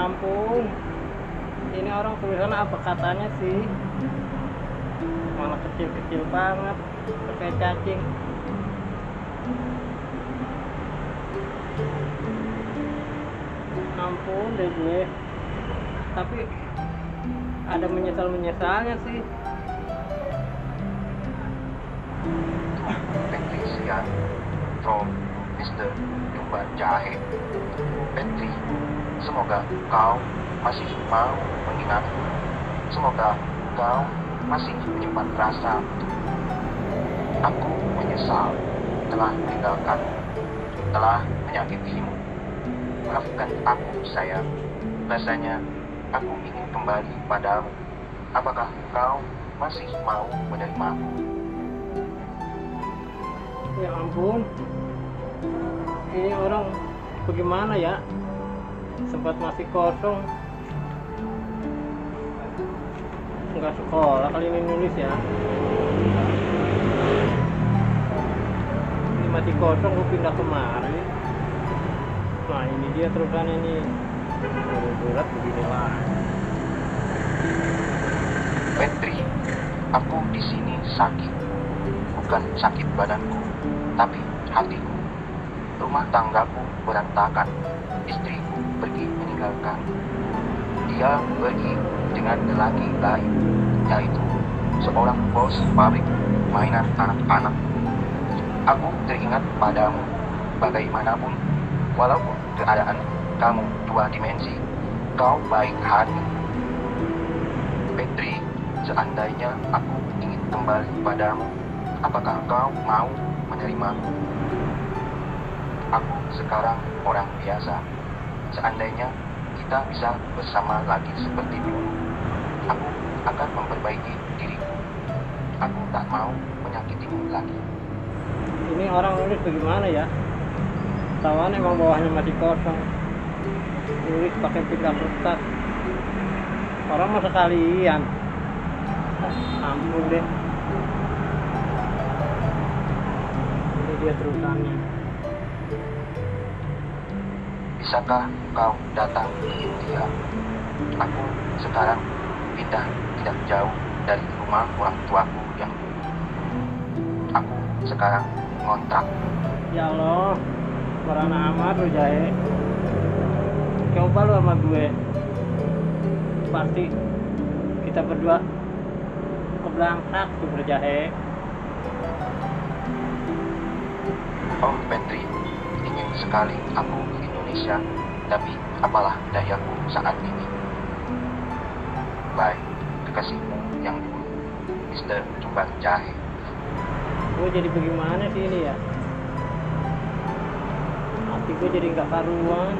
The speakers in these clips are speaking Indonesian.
ampun, ini orang tulisan apa katanya sih, malah kecil-kecil banget pakai cacing. Ampun deh gue, tapi ada menyesal-menyesalnya sih. Patricia from Mr. Jumba Jahe. Petri, semoga kau masih mau mengingatku. Semoga kau masih menyimpan rasa untukku. Aku menyesal telah meninggalkanmu, telah menyakitimu. Maafkan aku, sayang. Rasanya aku ingin kembali padamu. Apakah kau masih mau menerimaku? Ya ampun, ini orang bagaimana ya, sempat masih kosong, nggak sekolah kali ini nulis ya. Ini masih kosong, gue pindah kemari. Nah ini dia terusannya nih, berat beginilah. Petri, aku di sini sakit. Bukan sakit badanku, tapi hatiku. Rumah tanggaku berantakan. Istriku pergi meninggalkan. Dia pergi dengan lelaki lain, yaitu seorang bos pabrik mainan anak-anak. Aku teringat padamu. Bagaimanapun, walaupun keadaan kamu dua dimensi, kau baik hati. Petri, seandainya aku ingin kembali padamu, apakah kau mau menerimaku? Aku sekarang orang biasa. Seandainya kita bisa bersama lagi seperti dulu, aku akan memperbaiki diriku. Aku tak mau menyakitimu lagi. Ini orang nulis bagaimana ya? Tawan emang bawahnya masih kosong. Nulis pakai pita kertas. Orang mau sekalian. Ampun deh. Ini dia terusannya. Bisakah kau datang ke India? Aku sekarang pindah tidak jauh dari rumah orang tuaku yang dulu. Aku sekarang ngontrak. Ya Allah, merana amat lu Jahe. Coba lu sama gue. Pasti kita berdua keblangsak tuh berjahe. Oh Petri, ingin sekali aku ke Indonesia, tapi apalah dayaku saat ini. Bye, kekasihmu yang dulu, Mr. Jumbar Jahe. Gue jadi bagaimana sih ini ya? Hati gue jadi nggak karuan.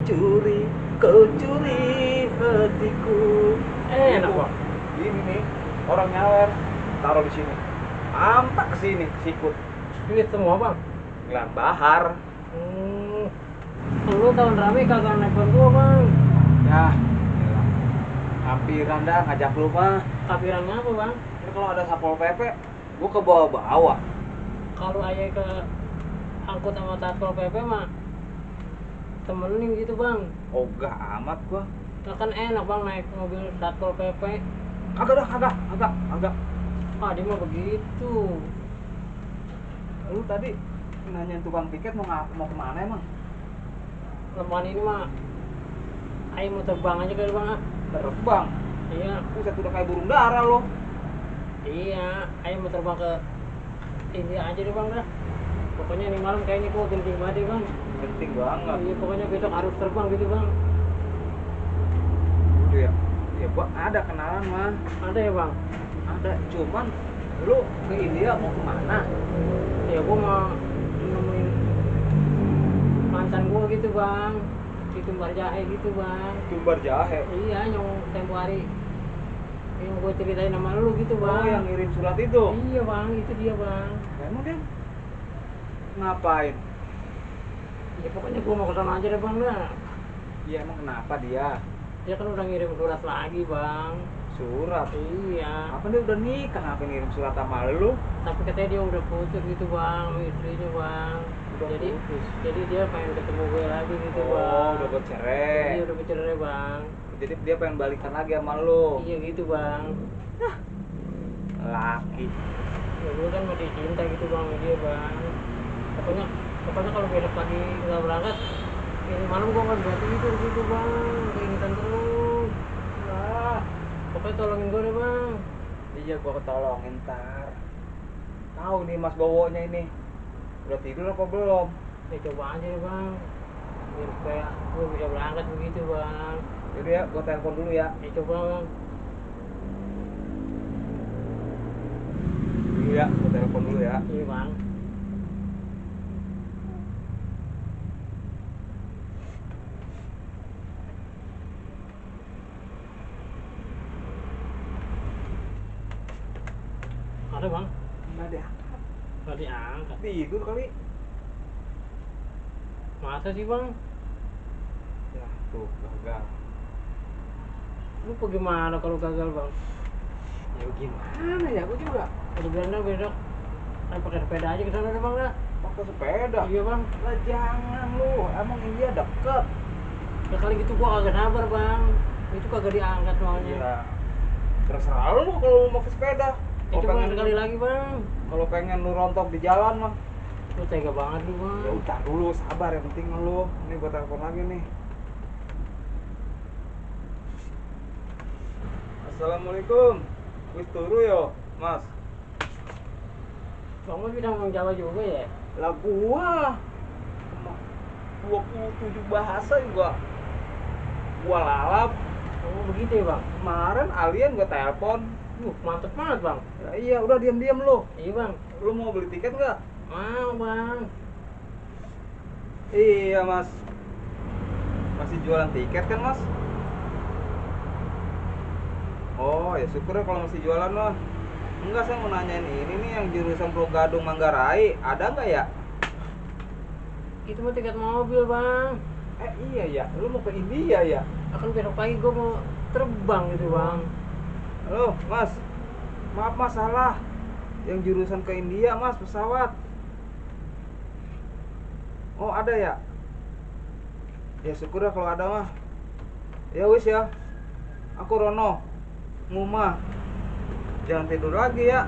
Kau curi hatiku. Enak bang. Ini nih, orang nyawer, taruh di sini. Ampak ke sini, sikut. Duit semua bang. Gelang bahar. Lu tahun rame kagak nelfon gua bang. Ya, gila. Hampiran dah ngajak lu mah. Kapirannya apa bang? Ini kalau ada Satpol PP, gua ke bawah-bawah. Kalau ayah ke angkut sama Satpol PP mah temenin gitu bang. Ogah amat gua. Nah, kan enak bang naik mobil Satpol PP. Kagak. Ah dia mah begitu. Lu tadi nanyain tukang tiket mau kemana emang? Leman ini mah ayah mau terbang aja kali bang. Terbang. Iya. Buset udah kayak burung dara lo. Iya, ayah mau terbang ke India aja deh bang dah. Pokoknya ini malam kayaknya gua genting banget deh, bang. Penting banget. Iya, pokoknya besok harus terbang gitu bang. Itu ya. Ya gua ada kenalan mah. Ada ya bang? Ada, cuman lu ke India mau kemana? Ya gua mau nemuin mantan gua gitu bang. Di Tumbar Jahe gitu bang. Tumbar Jahe. Iya, yang tempo hari yang gua ceritain sama lu gitu bang. Oh, yang ngirim surat itu. Iya bang, itu dia bang. Emang dia ngapain? Ya pokoknya gua mau kesana aja deh bang dah. Iya, emang kenapa dia? Dia kan udah ngirim surat lagi bang. Surat. Iya. Apa dia udah nikah ngapain ngirim surat sama lu? Tapi katanya dia udah putus gitu bang sama istrinya bang. Udah jadi putus. jadi dia pengen ketemu gue lagi gitu Oh, bang. udah bercerai. Iya udah bercerai bang. Jadi dia pengen balikan lagi sama lu. Iya gitu bang. Laki. Ya gue kan masih cinta gitu bang sama dia bang. Pokoknya kalau besok pagi nggak berangkat, ini malam gue nggak bisa tidur gitu bang. Keingetan terus. Lah, Pokoknya tolongin gue deh bang. iya gua ketolongin ntar. Tahu nih Mas Bowonya ini. Udah tidur apa belum? Ya coba aja deh bang. Biar supaya gue bisa berangkat begitu bang. Jadi ya, gua telepon dulu ya. Ya coba bang. Iya, gua telepon dulu ya. Iya bang. Ada bang. Enggak deh. Nggak diangkat. Tidur kali. Masa sih bang? Ya, tuh gagal. Lu bagaimana kalau gagal bang? Ya gimana ya, gua juga Udah bilang dah besok kan pakai sepeda aja ke sana deh bang dah. pakai sepeda. Iya bang. Lah jangan lu, emang India deket. Ya kali gitu gua kagak sabar bang. Itu kagak diangkat soalnya. Iya. Terserah lu kalau mau pakai sepeda. Ya coba sekali lagi bang. Kalau pengen lu rontok di jalan mah. Lu tega banget lu bang. Ya udah dulu, sabar, yang penting lu. Ini gua telepon lagi nih. Assalamualaikum. Wis turu yo, Mas. Bang lu bisa ngomong Jawa juga ya? Lah gua 27 bahasa juga gua lalap. Oh begitu ya bang? Kemarin alien gua telepon. Mantep banget bang. Ya, iya, udah diam-diam lu. Iya bang. Lu mau beli tiket nggak? Mau bang. Iya, Mas. Masih jualan tiket kan, Mas? Oh, ya syukur ya kalau masih jualan, Mas. Enggak, saya mau nanyain ini nih yang jurusan Pulau Gadung Manggarai, ada nggak ya? Itu mah tiket mobil bang. Iya ya, lu mau ke India ya? Akan besok pagi gua mau terbang gitu bang. Halo, Mas. Maaf, Mas, salah. Yang jurusan ke India, Mas, pesawat. Oh, ada ya? Ya syukur ya kalau ada mah. Ya wis ya. Aku Rono. Ngumah. Jangan tidur lagi ya.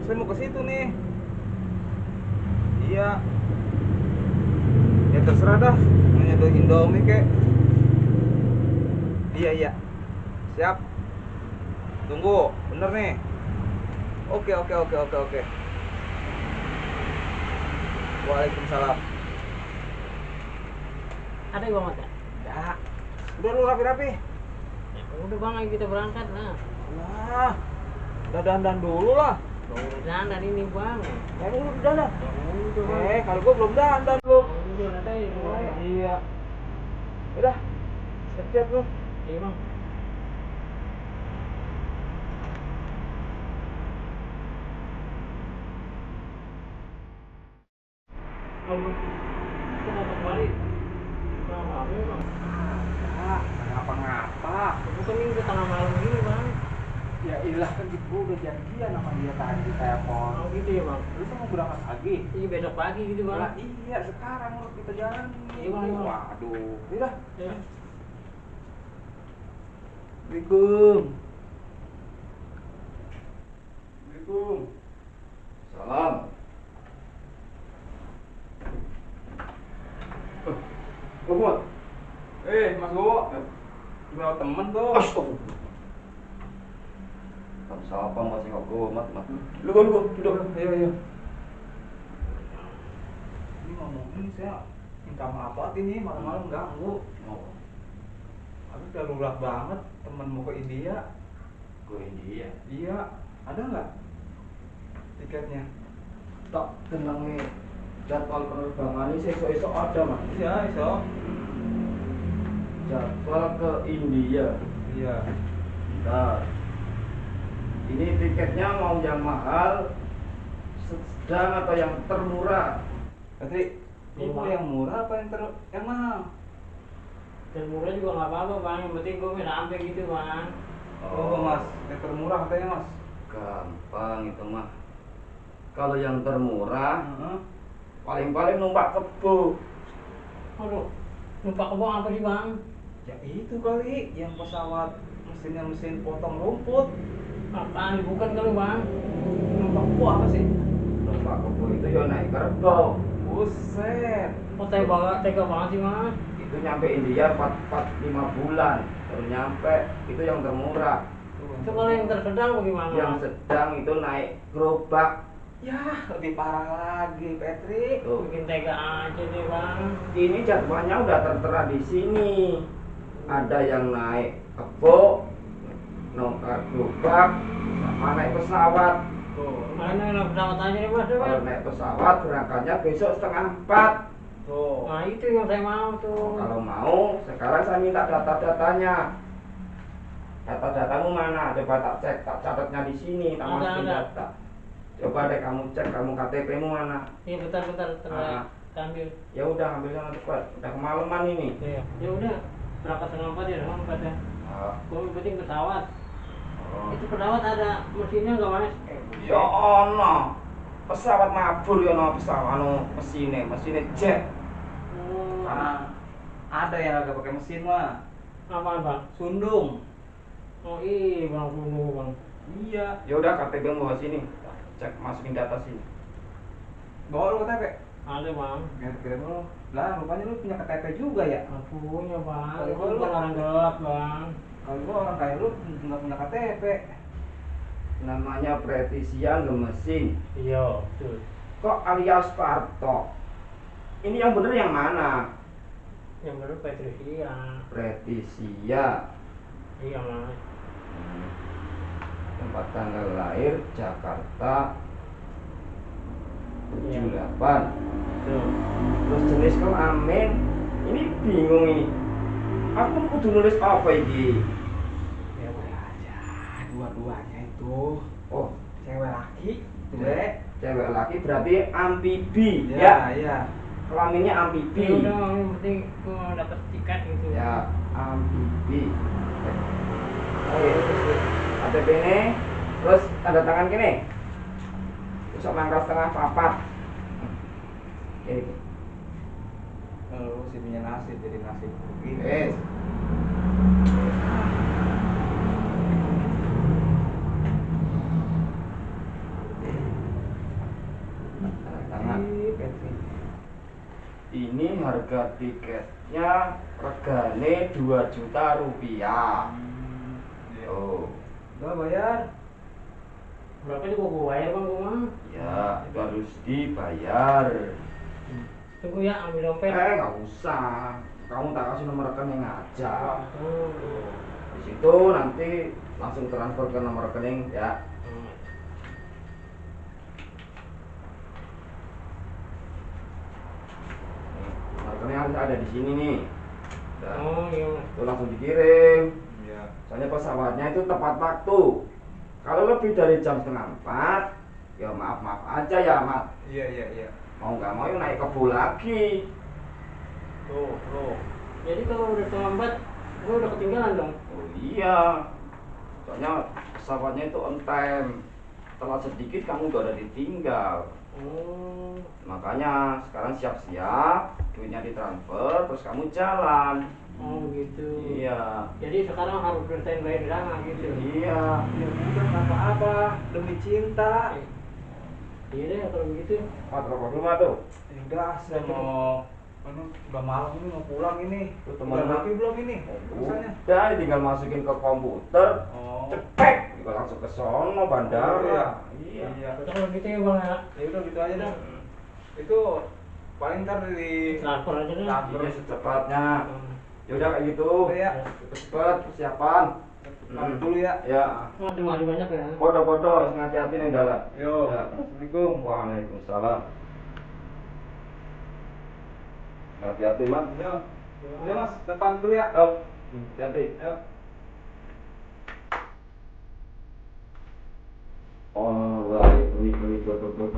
Saya mau ke situ nih. Iya. Ya terserah dah. Mau nyodoh Indomie kek. Iya. Siap. Tunggu, bener nih. Oke. Waalaikumsalam. Ada ya bang Mat? Ya. Udah lu rapi-rapi. Ya udah bang, ayo kita berangkat lah. Lah. Udah dandan dulu lah. Udah dandan ini bang. Lu udah dandan. Ya udah bang. Kalau gua belum dandan lu. Udah ada ya. Iya. Udah, siap-siap lu. Iya bang. Kalau itu mau kembali, nah, apa bang? Ah, ngapa-ngapa. Bukan ini udah tengah malam gini bang. Ya ilah kan gue udah janjian sama dia tadi di telepon. Oh gitu ya bang. Lu tuh mau berangkat pagi? Iya besok pagi gitu bang. Lah iya sekarang lu kita jalan nih. Iya, Bang, iya, Bang. Waduh. Udah. Ya. Assalamualaikum. Assalamualaikum. Salam. Gua. Mas Gowo. Gimana temen tuh? Astagfirullah. Kamu siapa masih nggak gomat, Mas? Lu duduk. Ayo. Ini ngomong ini saya minta maaf banget ini malam-malam ganggu. Oh, Aku darurat banget temen mau ke India. ke India. Iya, ada nggak tiketnya? Tak tenang nih. Jadwal penerbangan ini esok-esok ada, Mas. Iya, iso. Jadwal ke India. Iya. Bentar. Ini tiketnya mau yang mahal, sedang atau yang termurah? Patri, Iya, lu mau Bang. yang murah apa yang mahal? Dan murah juga nggak apa-apa bang. Yang penting gue bisa sampai gitu bang. Oh, Mas, yang termurah katanya, Mas. Gampang itu mah. Kalau yang termurah, Heeh. paling-paling numpak kebo. Aduh, numpak kebang apa sih bang? Ya itu kali yang pesawat mesinnya mesin potong rumput. Apaan bukan kali bang? Numpak gua apa sih? Numpak kebo itu ya naik kerbau. Buset. Oh tega banget sih bang. Itu nyampe India 4-5 bulan baru nyampe. Itu yang termurah. Itu kalau yang tersedang bagaimana? Yang sedang itu naik gerobak. Ya, lebih parah lagi, Patrick. Tuh. Bikin tega aja deh bang. Ini jadwalnya udah tertera di sini. Ada yang naik kebo, nongkrong gerobak, sama naik pesawat. Tuh. Mana yang pesawat aja nih mas? Kalau Mas? naik pesawat berangkatnya besok 3:30. Tuh. Nah itu yang saya mau tuh. Kalau mau, sekarang saya minta data-datanya. Data-datamu mana? Coba tak cek, tak catatnya di sini, tak Ada, masukin ada. data. Coba deh kamu cek, kamu KTP-mu mana? Iya bentar Ah. ambil. Ya udah, ambil sana cepat. Udah kemalaman ini. Iya. Ya udah berangkat 3:30 ya 3:30 ya. Ah, Gue penting pesawat. oh. Itu pesawat ada mesinnya nggak mas? Ya ono. Pesawat mabur ya ono pesawat mesinnya jet. Oh, Karena ada yang agak pakai mesin mah. apa bang? Sundung. Oh iya bang dulu bang. Iya. Ya udah, KTP mu bawa sini. Cek, masukin data sini. Bawa lu KTP. Ada bang. Kira-kira lu. Lah, rupanya lu punya KTP juga ya. Nggak punya bang. Kalau Itu lu- bukan orang gelap bang. Kalau gua orang kaya lu nggak punya KTP. Namanya Pretisian Gemesin. Iya betul. Kok alias Parto? Ini yang bener yang mana? Yang benar Patricia. Pretisia. Iya mas. Tempat tanggal lahir Jakarta Iya. 78. Tuh. Terus jenis kelamin, ini bingung ini. Aku kudu nulis apa ini? Ya boleh aja. Dua-duanya itu. Oh, Cewek laki. Cewek. cewek laki berarti amfibi Ya, ya. iya. Kelaminnya Ya amfibi. udah yang penting gua dapat tiket gitu. Ya, amfibi. Oke, KTP ini, terus tanda tangan gini. Besok mangkal setengah papat. Ini. Lu sih punya nasib jadi nasib begini. Yes. Tanda tangan. Ih, Patrick. Ini harga tiketnya regane 2 juta rupiah. Oh, Udah bayar. Berapa itu gua bayar bang gua mah? ya itu harus dibayar. Tunggu ya ambil dompet. Nggak usah. Kamu tak kasih nomor rekening aja. Oh. Di situ nanti langsung transfer ke nomor rekening ya. Nih, nomor rekening harus ada di sini nih. Dan Oh iya mas. itu langsung dikirim. Iya. Soalnya pesawatnya itu tepat waktu. Kalau lebih dari jam setengah 4, ya maaf aja ya Mat. Iya. Mau nggak mau ya naik kebo lagi. Tuh. Jadi kalau udah terlambat, gue udah ketinggalan dong. Oh iya. Soalnya pesawatnya itu on time. Telat sedikit kamu udah ada ditinggal. Oh. Makanya sekarang siap-siap, duitnya ditransfer, terus kamu jalan. Oh gitu. Iya. Jadi sekarang harus standby di sana gitu. Iya. Ya udah nggak apa-apa, demi cinta. Iya deh kalau begitu. Mat, rokok dulu Mat tuh. Ya udah, saya mau udah malam ini mau pulang ini. Tuh, teman Udah lu. rapi belum ini? Tulisannya. Udah, tinggal masukin ke komputer, Oh. cepet, juga langsung ke sono bandara. Iya. Udah kalau gitu ya bang ya. Ya udah gitu aja dah. Itu paling ntar di Transfer aja deh. Iya, secepatnya. Hmm. Yaudah kayak gitu. Udah ya. Cepet persiapan. Pamit dulu ya. Ya. Wah, terima kasih banyak ya. Podo-podo, hati-hati nih dalam. Yo. Ya. Assalamualaikum. Waalaikumsalam. Hati-hati, Mat. Yo. Udah Mas, depan dulu ya. Oh, hati-hati. Yo. Alright, ini betul-betul